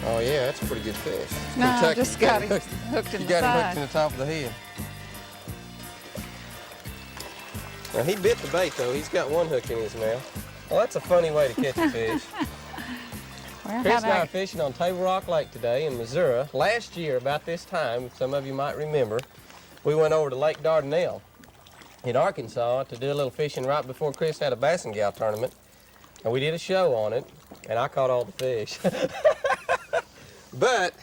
Oh yeah, that's a pretty good fish. No, I Kentucky. just got it hooked in You the got him hooked side. in the top of the head. Now he bit the bait though. He's got one hook in his mouth. Well, that's a funny way to catch a fish. Well, Chris and I are fishing on Table Rock Lake today in Missouri. Last year, about this time, some of you might remember, we went over to Lake Dardanelle in Arkansas to do a little fishing right before Chris had a Bass and Gal tournament. And we did a show on it, and I caught all the fish. But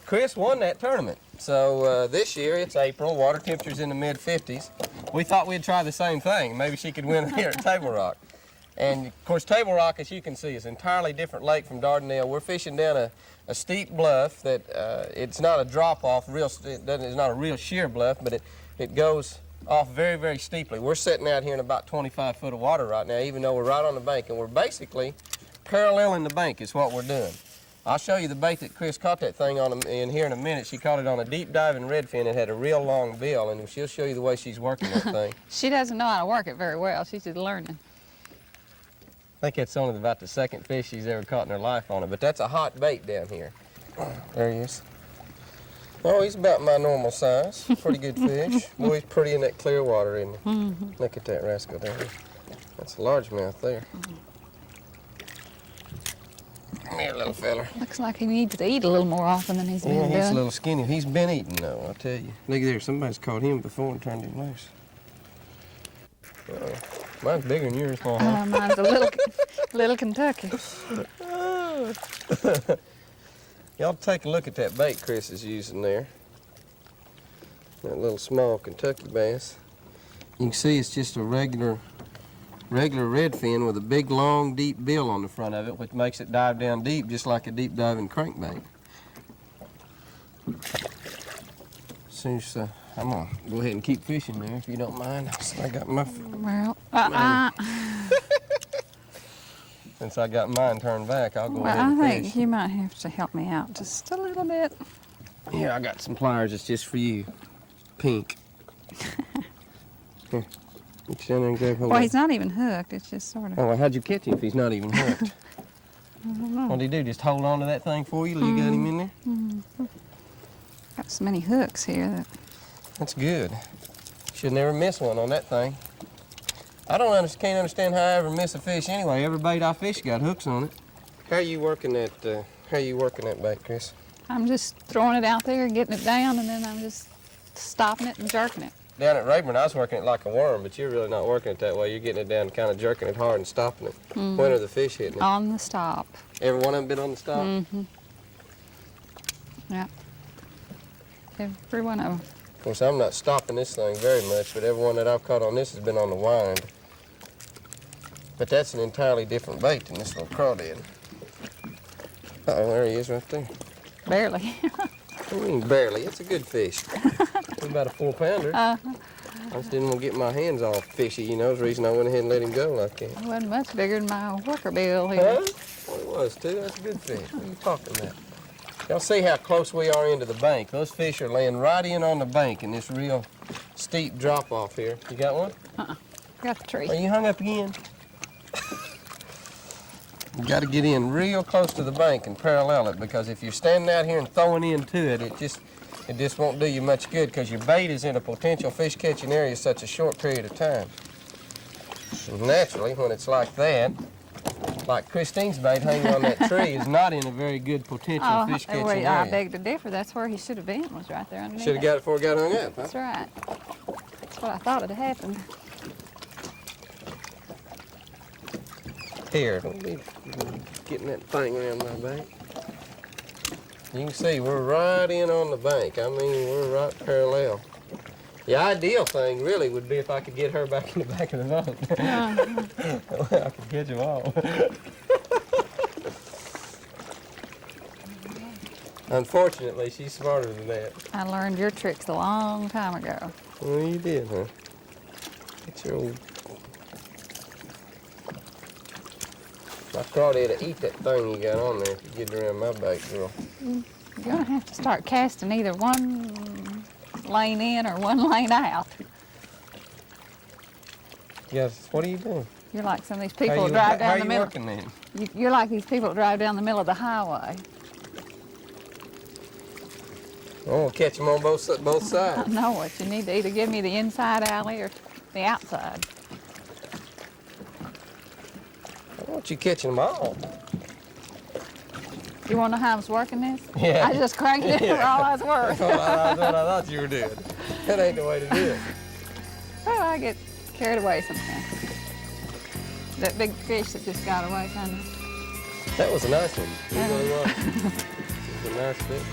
Chris won that tournament. So this year, it's April, water temperature's in the mid-50s. We thought we'd try the same thing. Maybe she could win here at Table Rock. And of course, Table Rock, as you can see, is an entirely different lake from Dardanelle. We're fishing down a steep bluff that it's not a drop-off, it's not a real sheer bluff, but it goes off very, very steeply. We're sitting out here in about 25 foot of water right now, even though we're right on the bank, and we're basically paralleling the bank is what we're doing. I'll show you the bait that Chris caught that thing on in here in a minute. She caught it on a deep diving redfin. It had a real long bill, and she'll show you the way she's working that thing. She doesn't know how to work it very well. She's just learning. I think that's only about the second fish she's ever caught in her life on it, but that's a hot bait down here. There he is. Oh, he's about my normal size. Pretty good fish. Boy, he's pretty in that clear water, isn't he? Mm-hmm. Look at that rascal there. That's a largemouth there. Come here, little fella. Looks like he needs to eat a little more often than he's been Yeah, doing. he's a little skinny. He's been eating, though, I'll tell you. Look there, somebody's caught him before and turned him loose. Mine's bigger than yours, huh? Mine's a little Kentucky. Y'all take a look at that bait Chris is using there. That little small Kentucky bass. You can see it's just a regular redfin with a big, long, deep bill on the front of it, which makes it dive down deep, just like a deep diving crankbait. Soon as I'm gonna go ahead and keep fishing there, if you don't mind. I got my. Well, Since I got mine turned back, I'll go ahead I and think fish. you might have to help me out just a little bit. Here, I got some pliers. It's just for you. Pink. Here. You stand there and grab hold Well, of he's not even hooked. It's just sort of. Oh, well, how'd you catch him if he's not even hooked? I don't know. What'd he do? Just hold on to that thing for you till you got him in there? Got so many hooks here that. That's good. Should never miss one on that thing. I can't understand how I ever miss a fish anyway. Every bait I fish got hooks on it. How are you working that? How are you working that bait, Chris? I'm just throwing it out there and getting it down, and then I'm just stopping it and jerking it. Down at Rayburn, I was working it like a worm, but you're really not working it that way. You're getting it down, kind of jerking it hard and stopping it. When are the fish hitting it? On the stop. Every one of them been on the stop? Mm-hmm. Yeah. Every one of them. Of course, I'm not stopping this thing very much, but every one that I've caught on this has been on the wind. But that's an entirely different bait than this little crawdad. Uh-oh, there he is right there. Barely. What do you mean barely? It's a good fish. It's about a 4-pounder. I just didn't want to get my hands all fishy, you know. That's the reason I went ahead and let him go like that. It wasn't much bigger than my worker bill here. Huh? Well, it was, too. That's a good fish. What are you talking about? Y'all see how close we are into the bank. Those fish are laying right in on the bank in this real steep drop-off here. You got one? Got the tree. Are you hung up again? You got to get in real close to the bank and parallel it, because if you're standing out here and throwing into it, it just won't do you much good, because your bait is in a potential fish catching area such a short period of time. And naturally, when it's like that, like Christine's bait hanging on that tree is not in a very good potential fish catching I area. beg to differ. That's where he should have been, was right there underneath. Should have got it before it got hung up, huh? That's right. That's what I thought had happened. Here, don't be getting that thing around my bank. You can see we're right in on the bank. I mean, we're right parallel. The ideal thing really would be if I could get her back in the back of the boat. I could catch them all. Unfortunately, she's smarter than that. I learned your tricks a long time ago. Well, you did, huh? Get your old... My crawdad to eat that thing you got on there if you get it around my bait, girl. You're gonna have to start casting either one lane in or one lane out. Yes. What are you doing? You're like some of these people that drive down the middle. How are you working then? You're like these people that drive down the middle of the highway. Oh, we'll catch them on both I sides. know what you need to either give me the inside alley or the outside. I want you catching them all. You want to know how I was working this? Yeah. I just cranked it for all I was worth. That's what I thought you were doing. That ain't the way to do it. Well, I get carried away sometimes. That big fish that just got away, kind of. That was a nice one. It really was. It was a nice fish.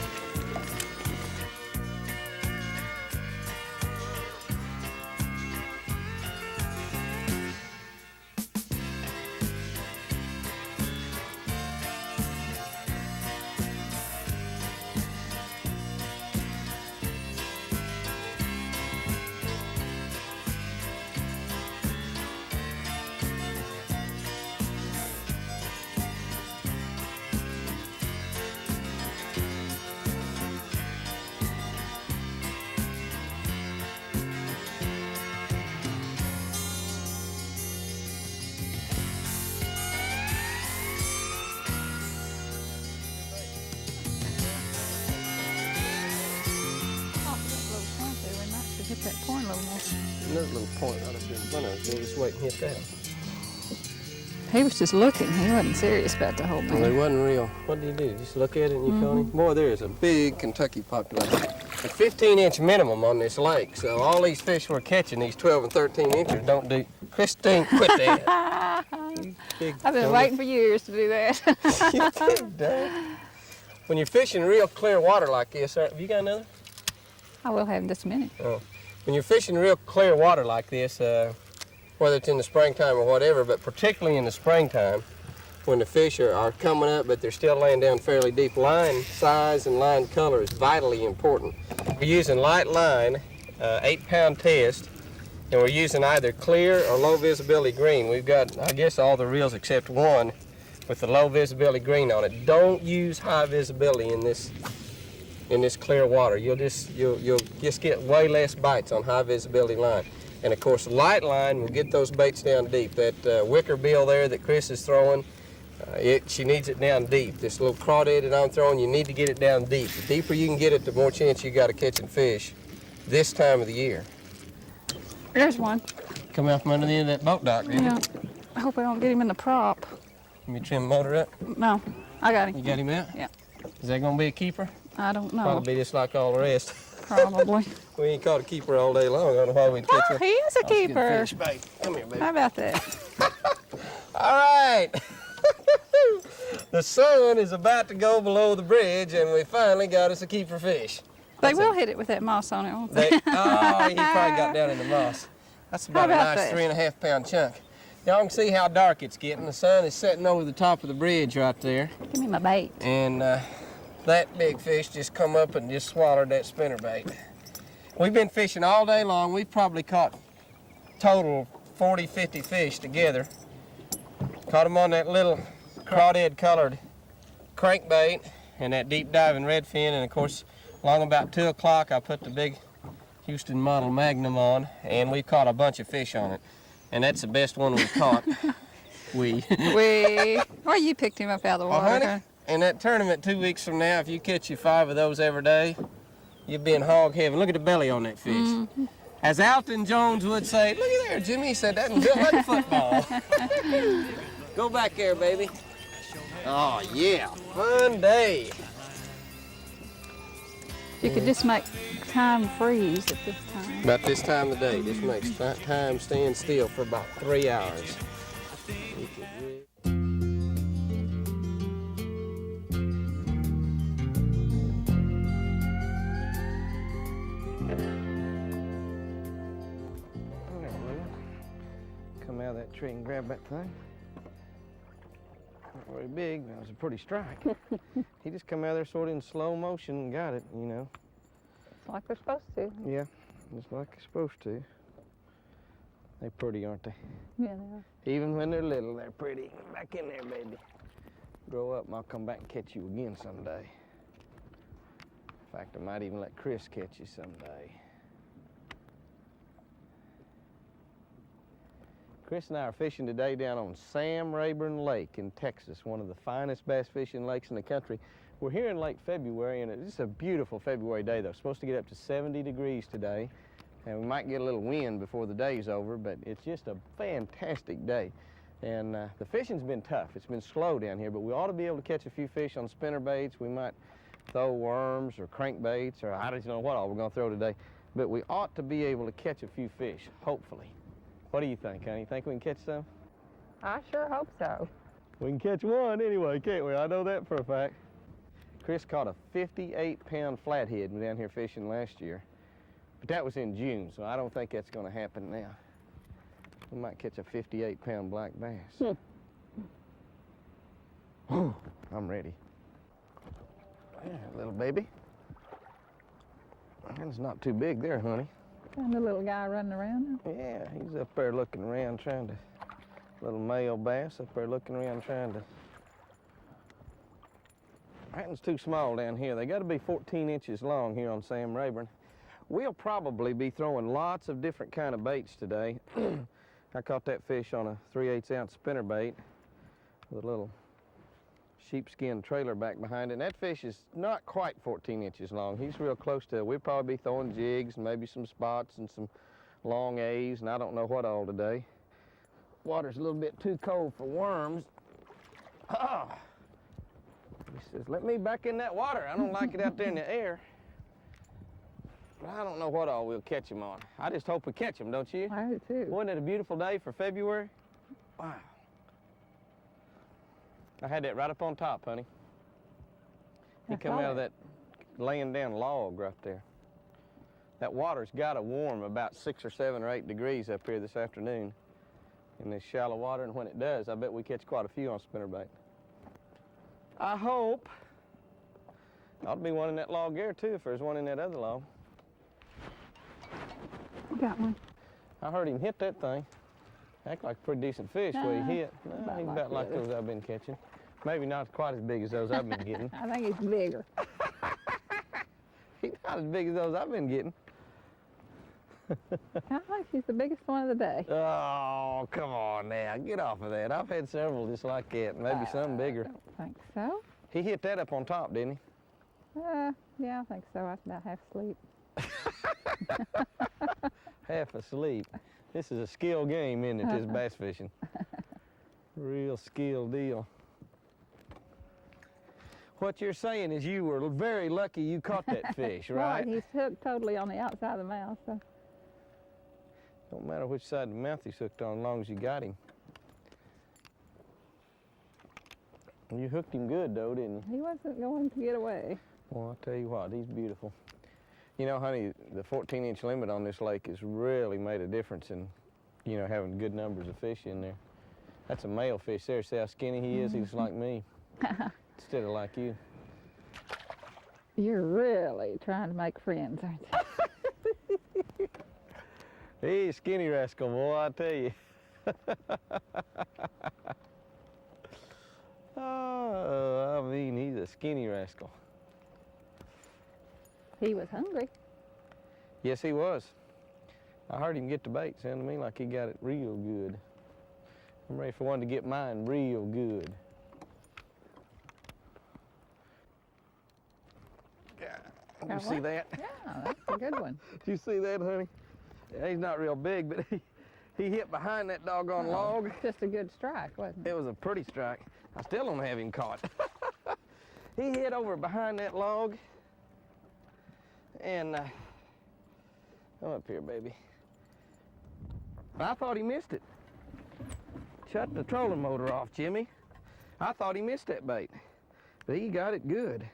Hit that point a little more. Another little point right up here in front of us. We'll just wait and hit that. He was just looking. He wasn't serious about the whole Well, thing. it wasn't real. What did you do? Just look at it and you caught him? Boy, there is a big Kentucky population. A 15-inch minimum on this lake. So all these fish we're catching, these 12 and 13 inchers, don't do. Christine, quit that. You big I've been dummy. waiting for years to do that. You big dummy. When you're fishing real clear water like this, have you got another? I will have in just a minute. Oh. When you're fishing real clear water like this, whether it's in the springtime or whatever, but particularly in the springtime, when the fish are coming up but they're still laying down fairly deep, line size and line color is vitally important. We're using light line, 8-pound test, and we're using either clear or low visibility green. We've got, I guess, all the reels except one with the low visibility green on it. Don't use high visibility in this clear water. You'll just get way less bites on high visibility line. And of course, light line will get those baits down deep. That wicker bill there that Chris is throwing, she needs it down deep. This little crawdad that I'm throwing, you need to get it down deep. The deeper you can get it, the more chance you got of catching fish this time of the year. There's one. Come out from under the end of that boat dock, didn't Yeah. you? I hope I don't get him in the prop. Let me trim the motor up. No, I got You him. got him out? Yeah. Is that gonna be a keeper? I don't know. Probably be just like all the rest. Probably. We ain't caught a keeper all day long. I don't know why we'd catch Oh, one. he is a keeper. Fish, babe. Come here, baby. How about that? All right. The sun is about to go below the bridge, and we finally got us a keeper fish. They will hit it with that moss on it, won't they? Oh, he probably got down in the moss. That's about a about nice that? 3.5-pound chunk. Y'all can see how dark it's getting. The sun is setting over the top of the bridge right there. Give me my bait. And that big fish just come up and just swallowed that spinnerbait. We've been fishing all day long. We've probably caught total 40, 50 fish together. Caught them on that little crawdad colored crankbait and that deep diving redfin. And of course, along about 2 o'clock, I put the big Houston model Magnum on, and we caught a bunch of fish on it. And that's the best one we've caught. Well, you picked him up out of the Well, water. honey, in that tournament 2 weeks from now, if you catch you 5 of those every day, you'll be in hog heaven. Look at the belly on that fish. As Alton Jones would say, look at there, Jimmy. He said that and built like a football. Go back there, baby. Oh, yeah. Fun day. You could just make time freeze at this time. About this time of day, this makes time stand still for about 3 hours. Come out of that tree and grab that thing. Not very big, that was a pretty strike. He just come out there sort of in slow motion and got it, you know. It's like they're supposed to. Yeah, just like you're supposed to. They're pretty, aren't they? Yeah, they are. Even when they're little, they're pretty. Back in there, baby. Grow up and I'll come back and catch you again someday. In fact, I might even let Chris catch you someday. Chris and I are fishing today down on Sam Rayburn Lake in Texas, one of the finest bass fishing lakes in the country. We're here in late February, and it's a beautiful February day, though. It's supposed to get up to 70 degrees today, and we might get a little wind before the day's over, but it's just a fantastic day. And the fishing's been tough. It's been slow down here, but we ought to be able to catch a few fish on spinner baits. We might throw worms or crankbaits, or I don't know what all we're going to throw today, but we ought to be able to catch a few fish, hopefully. What do you think, honey? Think we can catch some? I sure hope so. We can catch one anyway, can't we? I know that for a fact. Chris caught a 58-pound flathead down here fishing last year, but that was in June, so I don't think that's going to happen now. We might catch a 58-pound black bass. I'm ready. Yeah, little baby. That's not too big there, honey. And the little guy running around. Yeah, he's up there looking around trying to, little male bass up there looking around trying to. That one's too small down here. They got to be 14 inches long here on Sam Rayburn. We'll probably be throwing lots of different kind of baits today. I caught that fish on a 3/8 ounce spinner bait with a little sheepskin trailer back behind it. And that fish is not quite 14 inches long. He's real close to it. We'll probably be throwing jigs and maybe some spots and some long A's and I don't know what all today. Water's a little bit too cold for worms. Oh. He says, let me back in that water. I don't like it out there in the air. But I don't know what all we'll catch him on. I just hope we catch him, don't you? I do too. Wasn't it a beautiful day for February? Wow. I had that right up on top, honey. He come out of that laying down log right there. That water's got to warm about 6 or 7 or 8 degrees up here this afternoon in this shallow water, and when it does, I bet we catch quite a few on spinnerbait. I hope. Ought to be one in that log there too if there's one in that other log. Got one. I heard him hit that thing. Act like a pretty decent fish where he hit. No, he's about like those I've been catching. Maybe not quite as big as those I've been getting. I think he's bigger. He's not as big as those I've been getting. I think he's the biggest one of the day. Oh, come on now. Get off of that. I've had several just like that, maybe some bigger. I don't think so. He hit that up on top, didn't he? Yeah, I think so. I was about half asleep. Half asleep. This is a skill game, isn't it, this bass fishing? Real skill deal. What you're saying is you were very lucky you caught that fish, right? Right, he's hooked totally on the outside of the mouth. So. Don't matter which side of the mouth he's hooked on as long as you got him. You hooked him good, though, didn't you? He wasn't going to get away. Well, I'll tell you what, he's beautiful. You know, honey, the 14-inch limit on this lake has really made a difference in, you know, having good numbers of fish in there. That's a male fish there. See how skinny he is? He's like me, instead of like you. You're really trying to make friends, aren't you? He's a skinny rascal, boy, I tell you. Oh, I mean, he's a skinny rascal. He was hungry. Yes, he was. I heard him get the bait. Sounded to me like he got it real good. I'm ready for one to get mine real good. You Got see what? that? Yeah, that's a good one. Did you see that, honey? Yeah, he's not real big, but he hit behind that doggone log. Just a good strike, wasn't it? It was a pretty strike. I still don't have him caught. He hit over behind that log. And come up here, baby. I thought he missed it. Shut the trolling motor off, Jimmy. I thought he missed that bait, but he got it good.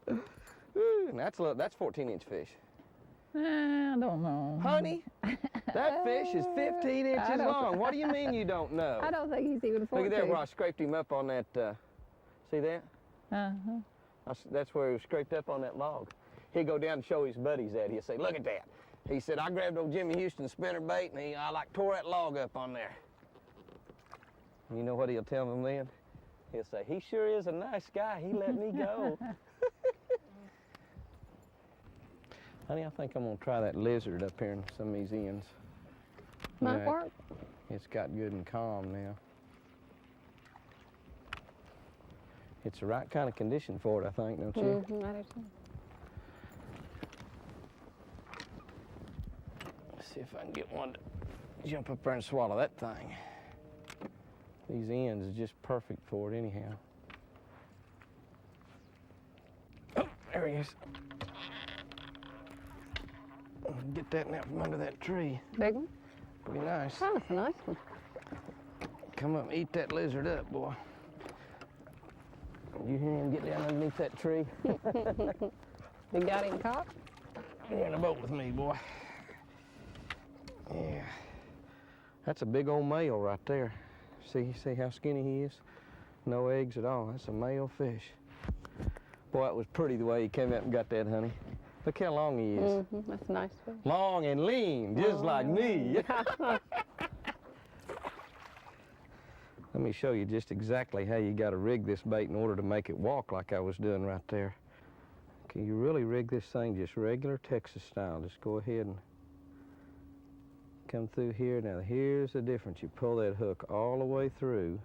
Ooh, that's 14-inch fish. I don't know. Honey, that fish is 15 inches long. What do you mean you don't know? I don't think he's even 14. Look at that where I scraped him up on that, see that? Uh-huh. That's where he was scraped up on that log. He'd go down and show his buddies that. He'd say, look at that. He said, I grabbed old Jimmy Houston's spinner bait and I like tore that log up on there. And you know what he'll tell them then? He'll say, he sure is a nice guy. He let me go. Honey, I think I'm gonna try that lizard up here in some of these ends. Might work. It's got good and calm now. It's the right kind of condition for it, I think, don't you? Mm-hmm, I do too. Let's see if I can get one to jump up there and swallow that thing. These ends are just perfect for it anyhow. Oh, there he is. Get that now from under that tree. Big one? Pretty nice. Oh, that's a nice one. Come up and eat that lizard up, boy. You hear him get down underneath that tree? You got him caught? You're in the boat with me, boy. Yeah. That's a big old male right there. See how skinny he is? No eggs at all. That's a male fish. Boy, it was pretty the way he came out and got that, honey. Look how long he is. Mm-hmm, that's a nice fish. Long and lean, just like me. Let me show you just exactly how you got to rig this bait in order to make it walk like I was doing right there. Okay, you really rig this thing just regular Texas style. Just go ahead and come through here. Now here's the difference. You pull that hook all the way through,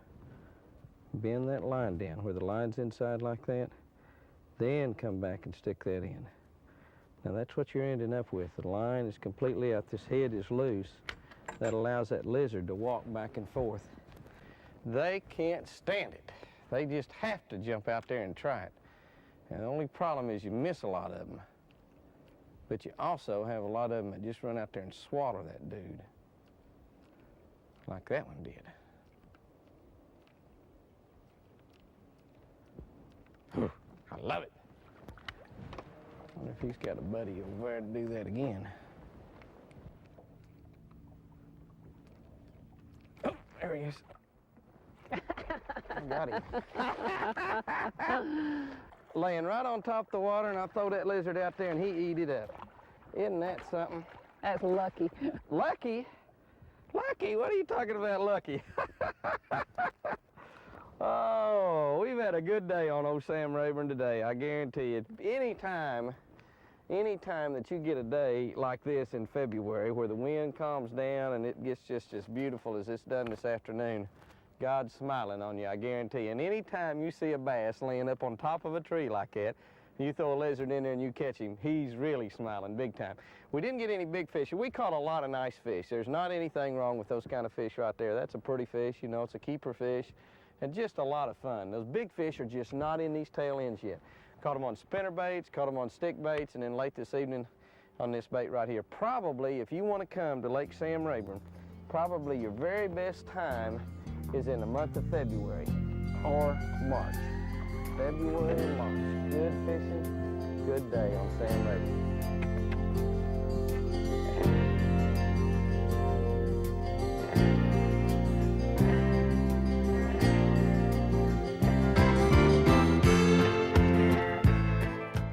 bend that line down where the line's inside like that, then come back and stick that in. Now that's what you're ending up with. The line is completely out. This head is loose. That allows that lizard to walk back and forth. They can't stand it. They just have to jump out there and try it. And the only problem is you miss a lot of them. But you also have a lot of them that just run out there and swallow that dude. Like that one did. I love it. I wonder if he's got a buddy over there to do that again. Oh, there he is. I got him. Laying right on top of the water, and I throw that lizard out there and he eat it up. Isn't that something? That's lucky. Lucky? Lucky? What are you talking about, lucky? Oh, we've had a good day on old Sam Rayburn today, I guarantee you. Anytime that you get a day like this in February where the wind calms down and it gets just as beautiful as it's done this afternoon, God's smiling on you, I guarantee you. And anytime you see a bass laying up on top of a tree like that, you throw a lizard in there and you catch him, he's really smiling big time. We didn't get any big fish. We caught a lot of nice fish. There's not anything wrong with those kind of fish right there. That's a pretty fish, you know, it's a keeper fish, and just a lot of fun. Those big fish are just not in these tail ends yet. Caught them on spinner baits, caught them on stick baits, and then late this evening on this bait right here. Probably, if you want to come to Lake Sam Rayburn, probably your very best time is in the month of February or March. February and March. Good fishing, good day on Sam Rayburn.